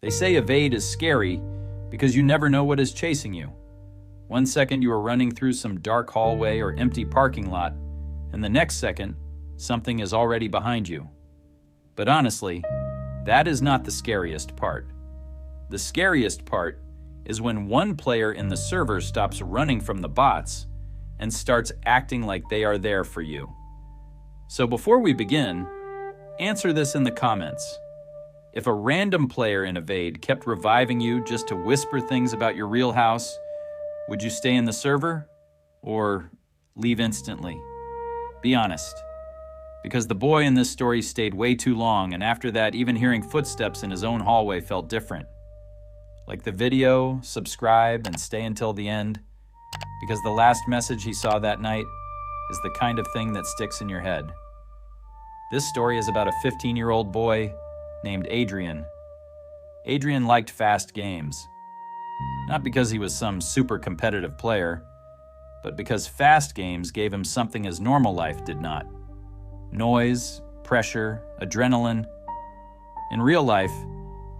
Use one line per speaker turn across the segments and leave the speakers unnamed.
They say evade is scary because you never know what is chasing you. One second you are running through some dark hallway or empty parking lot, and the next second, something is already behind you. But honestly, that is not the scariest part. The scariest part is when one player in the server stops running from the bots and starts acting like they are there for you. So before we begin, answer this in the comments. If a random player in Evade kept reviving you just to whisper things about your real house, would you stay in the server or leave instantly? Be honest. Because the boy in this story stayed way too long, and after that, even hearing footsteps in his own hallway felt different. Like the video, subscribe, and stay until the end, because the last message he saw that night is the kind of thing that sticks in your head. This story is about a 15-year-old boy named Adrian. Adrian liked fast games. Not because he was some super competitive player, but because fast games gave him something his normal life did not. Noise, pressure, adrenaline. In real life,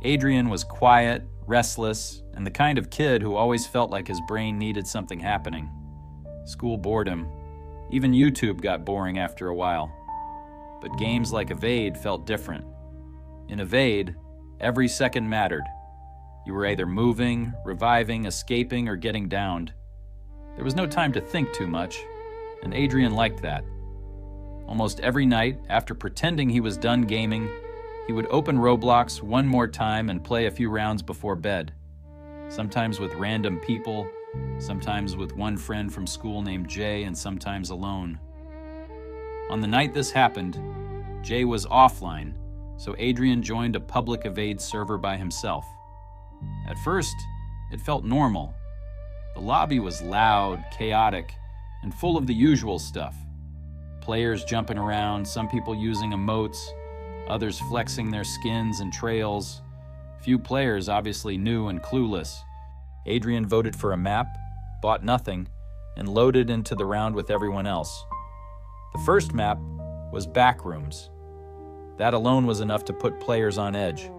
Adrian was quiet, restless, and the kind of kid who always felt like his brain needed something happening. School bored him. Even YouTube got boring after a while. But games like Evade felt different. In Evade, every second mattered. You were either moving, reviving, escaping, or getting downed. There was no time to think too much, and Adrian liked that. Almost every night, after pretending he was done gaming, he would open Roblox one more time and play a few rounds before bed. Sometimes with random people, sometimes with one friend from school named Jay, and sometimes alone. On the night this happened, Jay was offline, so Adrian joined a public Evade server by himself. At first, it felt normal. The lobby was loud, chaotic, and full of the usual stuff. Players jumping around, some people using emotes, others flexing their skins and trails. Few players obviously new and clueless. Adrian voted for a map, bought nothing, and loaded into the round with everyone else. The first map was Backrooms. That alone was enough to put players on edge.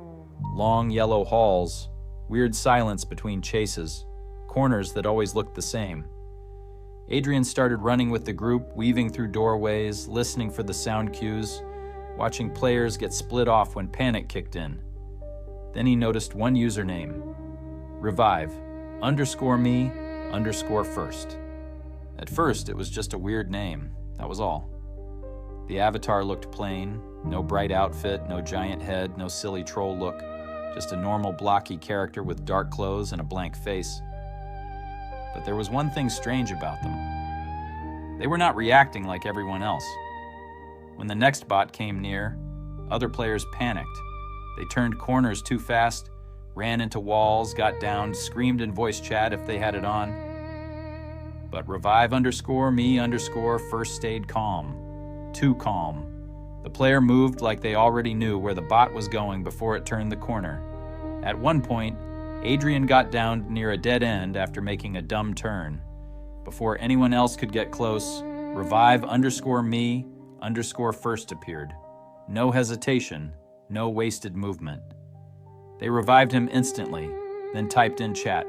Long yellow halls, weird silence between chases, corners that always looked the same. Adrian started running with the group, weaving through doorways, listening for the sound cues, watching players get split off when panic kicked in. Then he noticed one username, revive_me_first. At first, it was just a weird name, that was all. The avatar looked plain, no bright outfit, no giant head, no silly troll look, just a normal blocky character with dark clothes and a blank face. But there was one thing strange about them. They were not reacting like everyone else. When the next bot came near, other players panicked. They turned corners too fast, ran into walls, got down, screamed in voice chat if they had it on. But revive_me_first stayed calm. Too calm. The player moved like they already knew where the bot was going before it turned the corner. At one point, Adrian got down near a dead end after making a dumb turn. Before anyone else could get close, revive_me_first appeared. No hesitation, no wasted movement. They revived him instantly, then typed in chat,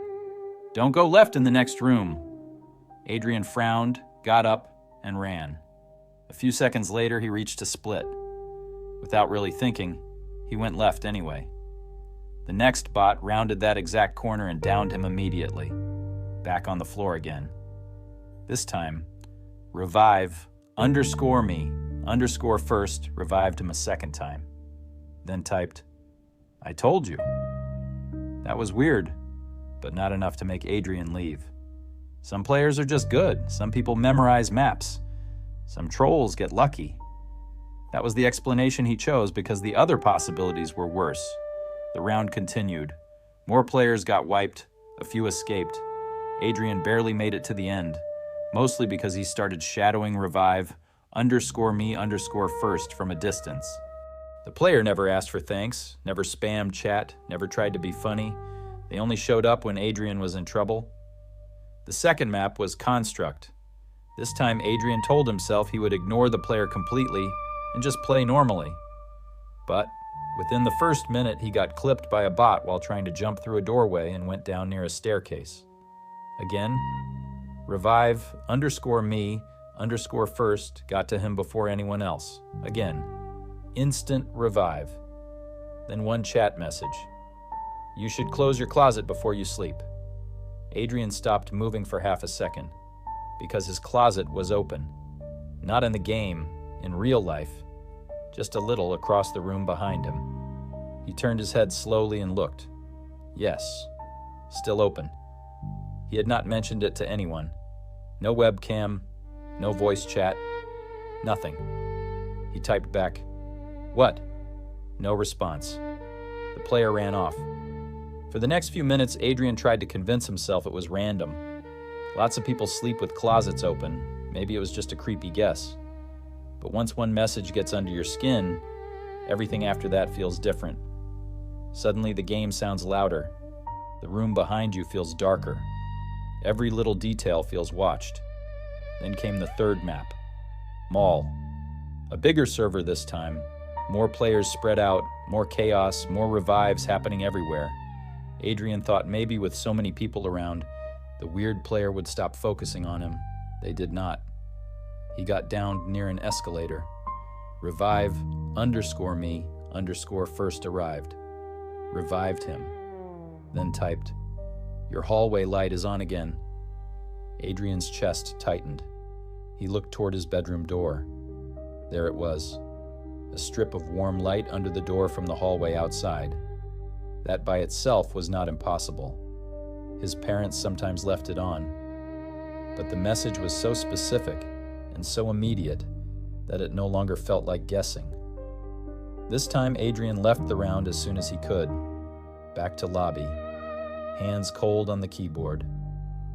"Don't go left in the next room." Adrian frowned, got up, and ran. A few seconds later, he reached a split. Without really thinking, he went left anyway. The next bot rounded that exact corner and downed him immediately. Back on the floor again. This time, revive_me_first revived him a second time. Then typed, "I told you." That was weird, but not enough to make Adrian leave. Some players are just good. Some people memorize maps. Some trolls get lucky. That was the explanation he chose because the other possibilities were worse. The round continued. More players got wiped. A few escaped. Adrian barely made it to the end, mostly because he started shadowing revive_me_first from a distance. The player never asked for thanks, never spammed chat, never tried to be funny. They only showed up when Adrian was in trouble. The second map was Construct. This time Adrian told himself he would ignore the player completely and just play normally. But Within the first minute, he got clipped by a bot while trying to jump through a doorway and went down near a staircase. Again, revive_me_first got to him before anyone else. Again, instant revive. Then one chat message. You should close your closet before you sleep. Adrian stopped moving for half a second because his closet was open. Not in the game, in real life, just a little across the room behind him. He turned his head slowly and looked. Yes, still open. He had not mentioned it to anyone. No webcam, no voice chat, nothing. He typed back, "What?" No response. The player ran off. For the next few minutes, Adrian tried to convince himself it was random. Lots of people sleep with closets open. Maybe it was just a creepy guess. But once one message gets under your skin, everything after that feels different. Suddenly the game sounds louder. The room behind you feels darker. Every little detail feels watched. Then came the third map. Mall. A bigger server this time. More players spread out, more chaos, more revives happening everywhere. Adrian thought maybe with so many people around, the weird player would stop focusing on him. They did not. He got down near an escalator. Revive_me_first arrived. Revived him. Then typed, "Your hallway light is on again." Adrian's chest tightened. He looked toward his bedroom door. There it was. A strip of warm light under the door from the hallway outside. That by itself was not impossible. His parents sometimes left it on. But the message was so specific and so immediate that it no longer felt like guessing. This time Adrian left the round as soon as he could. Back to lobby. Hands cold on the keyboard.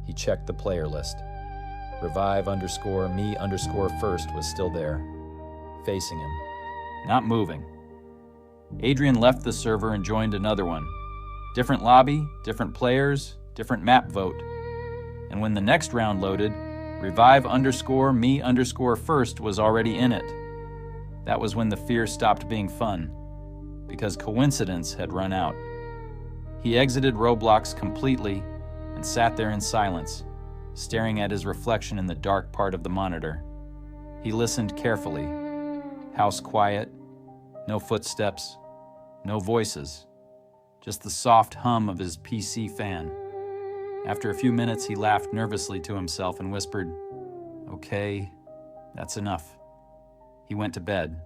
He checked the player list. Revive_me_first was still there, facing him, not moving. Adrian left the server and joined another one. Different lobby, different players, different map vote. And when the next round loaded, Revive_me_first was already in it. That was when the fear stopped being fun, because coincidence had run out. He exited Roblox completely and sat there in silence, staring at his reflection in the dark part of the monitor. He listened carefully. House quiet, no footsteps, no voices, just the soft hum of his PC fan. After a few minutes, he laughed nervously to himself and whispered, "Okay, that's enough." He went to bed.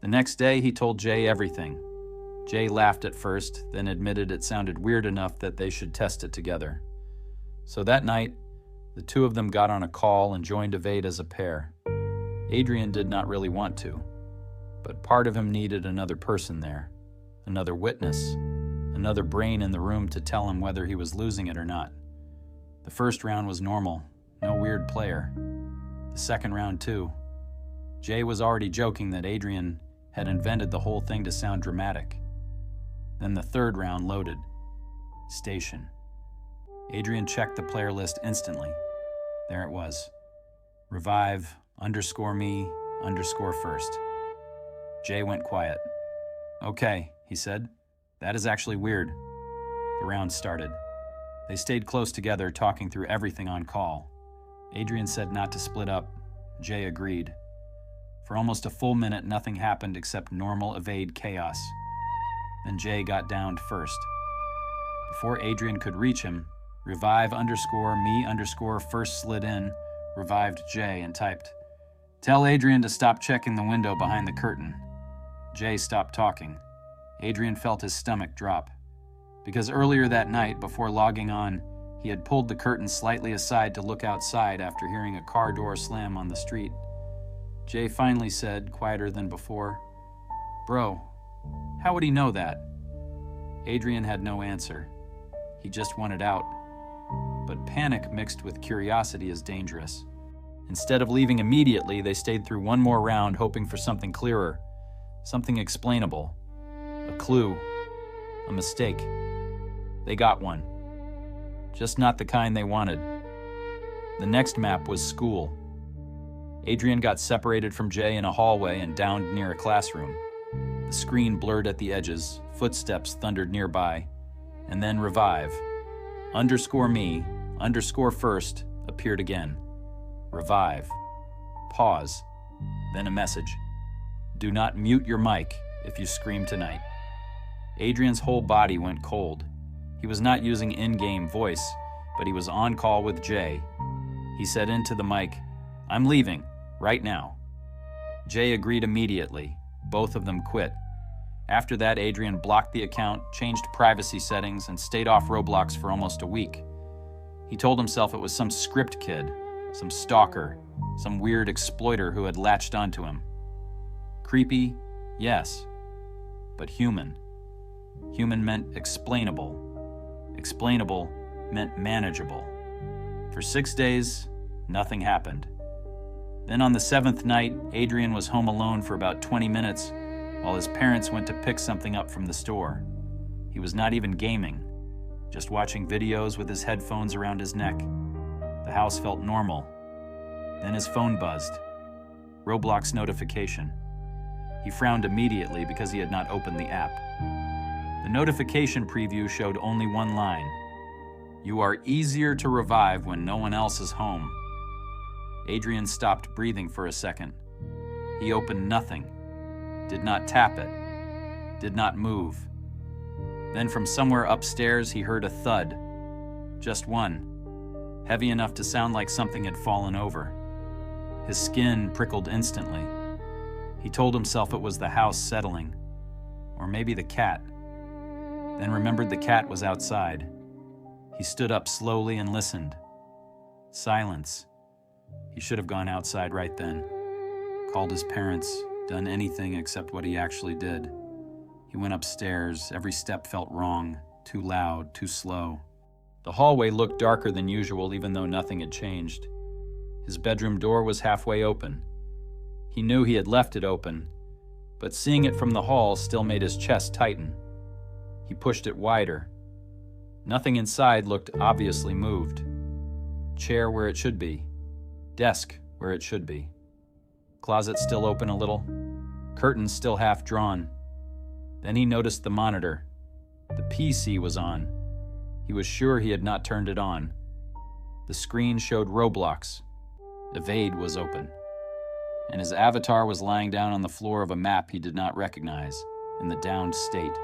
The next day, he told Jay everything. Jay laughed at first, then admitted it sounded weird enough that they should test it together. So that night, the two of them got on a call and joined Evade as a pair. Adrian did not really want to, but part of him needed another person there, another witness, another brain in the room to tell him whether he was losing it or not. The first round was normal, no weird player. The second round too. Jay was already joking that Adrian had invented the whole thing to sound dramatic. Then the third round loaded. Station. Adrian checked the player list instantly. There it was. Revive_me_first. Jay went quiet. "Okay," he said. "That is actually weird." The round started. They stayed close together, talking through everything on call. Adrian said not to split up. Jay agreed. For almost a full minute, nothing happened except normal Evade chaos. Then Jay got downed first. Before Adrian could reach him, Revive_me_first slid in, revived Jay, and typed, "Tell Adrian to stop checking the window behind the curtain." Jay stopped talking. Adrian felt his stomach drop. Because earlier that night, before logging on, he had pulled the curtain slightly aside to look outside after hearing a car door slam on the street. Jay finally said, quieter than before, "Bro, how would he know that?" Adrian had no answer. He just wanted out. But panic mixed with curiosity is dangerous. Instead of leaving immediately, they stayed through one more round, hoping for something clearer, something explainable, a clue, a mistake. They got one. Just not the kind they wanted. The next map was school. Adrian got separated from Jay in a hallway and downed near a classroom. The The screen blurred at the edges, footsteps thundered nearby, and then revive. _me, _first appeared again. Revive. Pause. Then a message. Do not mute your mic if you scream tonight. Adrian's whole body went cold. He was not using in-game voice, but he was on call with Jay. He said into the mic, "I'm leaving, right now." Jay agreed immediately. Both of them quit. After that, Adrian blocked the account, changed privacy settings, and stayed off Roblox for almost a week. He told himself it was some script kid, some stalker, some weird exploiter who had latched onto him. Creepy, yes, but human. Human meant explainable. Explainable meant manageable. For 6 days, nothing happened. Then on the 7th night, Adrian was home alone for about 20 minutes while his parents went to pick something up from the store. He was not even gaming, just watching videos with his headphones around his neck. The house felt normal. Then his phone buzzed. Roblox notification. He frowned immediately because he had not opened the app. The notification preview showed only one line. You are easier to revive when no one else is home. Adrian stopped breathing for a second. He opened nothing, did not tap it, did not move. Then from somewhere upstairs he heard a thud. Just one, heavy enough to sound like something had fallen over. His skin prickled instantly. He told himself it was the house settling, or maybe the cat. Then remembered the cat was outside. He stood up slowly and listened. Silence. He should have gone outside right then. Called his parents, done anything except what he actually did. He went upstairs. Every step felt wrong, too loud, too slow. The hallway looked darker than usual even though nothing had changed. His bedroom door was halfway open. He knew he had left it open, but seeing it from the hall still made his chest tighten. He pushed it wider. Nothing inside looked obviously moved. Chair where it should be. Desk where it should be. Closet still open a little. Curtains still half drawn. Then he noticed the monitor. The PC was on. He was sure he had not turned it on. The screen showed Roblox. Evade was open. And his avatar was lying down on the floor of a map he did not recognize, in the downed state,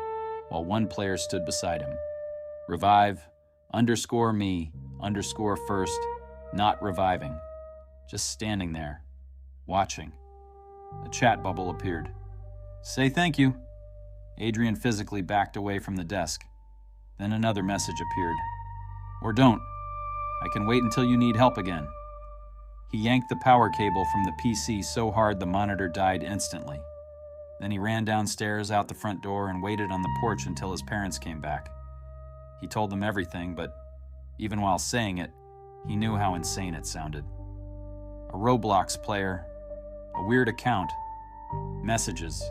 while one player stood beside him. Revive, _me, _first, not reviving. Just standing there, watching. A chat bubble appeared. Say thank you. Adrian physically backed away from the desk. Then another message appeared. Or don't. I can wait until you need help again. He yanked the power cable from the PC so hard the monitor died instantly. Then he ran downstairs out the front door and waited on the porch until his parents came back. He told them everything, but even while saying it, he knew how insane it sounded. A Roblox player, a weird account, messages,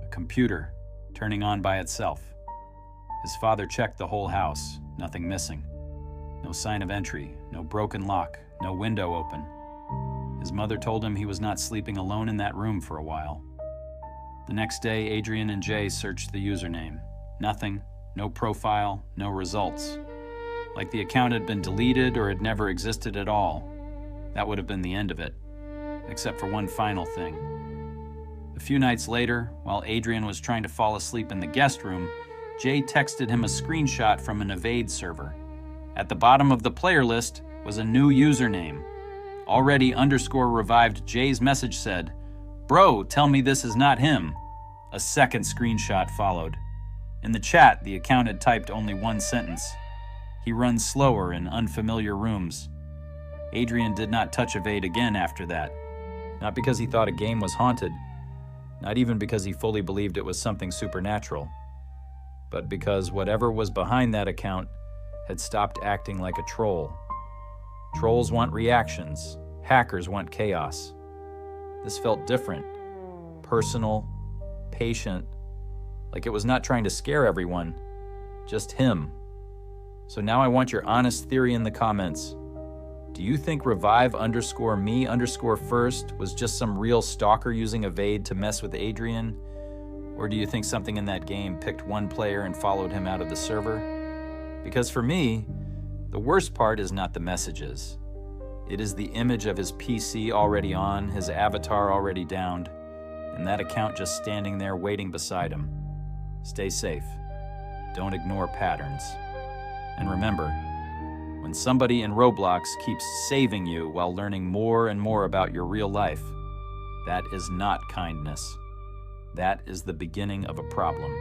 a computer turning on by itself. His father checked the whole house, nothing missing. No sign of entry, no broken lock, no window open. His mother told him he was not sleeping alone in that room for a while. The next day, Adrian and Jay searched the username. Nothing, no profile, no results. Like the account had been deleted or had never existed at all. That would have been the end of it, except for one final thing. A few nights later, while Adrian was trying to fall asleep in the guest room, Jay texted him a screenshot from an Evade server. At the bottom of the player list was a new username. Already _revived Jay's message said, "Bro, tell me this is not him." A second screenshot followed. In the chat, the account had typed only one sentence. He runs slower in unfamiliar rooms. Adrian did not touch Evade again after that. Not because he thought a game was haunted. Not even because he fully believed it was something supernatural. But because whatever was behind that account had stopped acting like a troll. Trolls want reactions. Hackers want chaos. This felt different. Personal. Patient. Like it was not trying to scare everyone. Just him. So now I want your honest theory in the comments. Do you think revive _me _first was just some real stalker using Evade to mess with Adrian? Or do you think something in that game picked one player and followed him out of the server? Because for me, the worst part is not the messages. It is the image of his PC already on, his avatar already downed, and that account just standing there waiting beside him. Stay safe. Don't ignore patterns. And remember, when somebody in Roblox keeps saving you while learning more and more about your real life, that is not kindness. That is the beginning of a problem.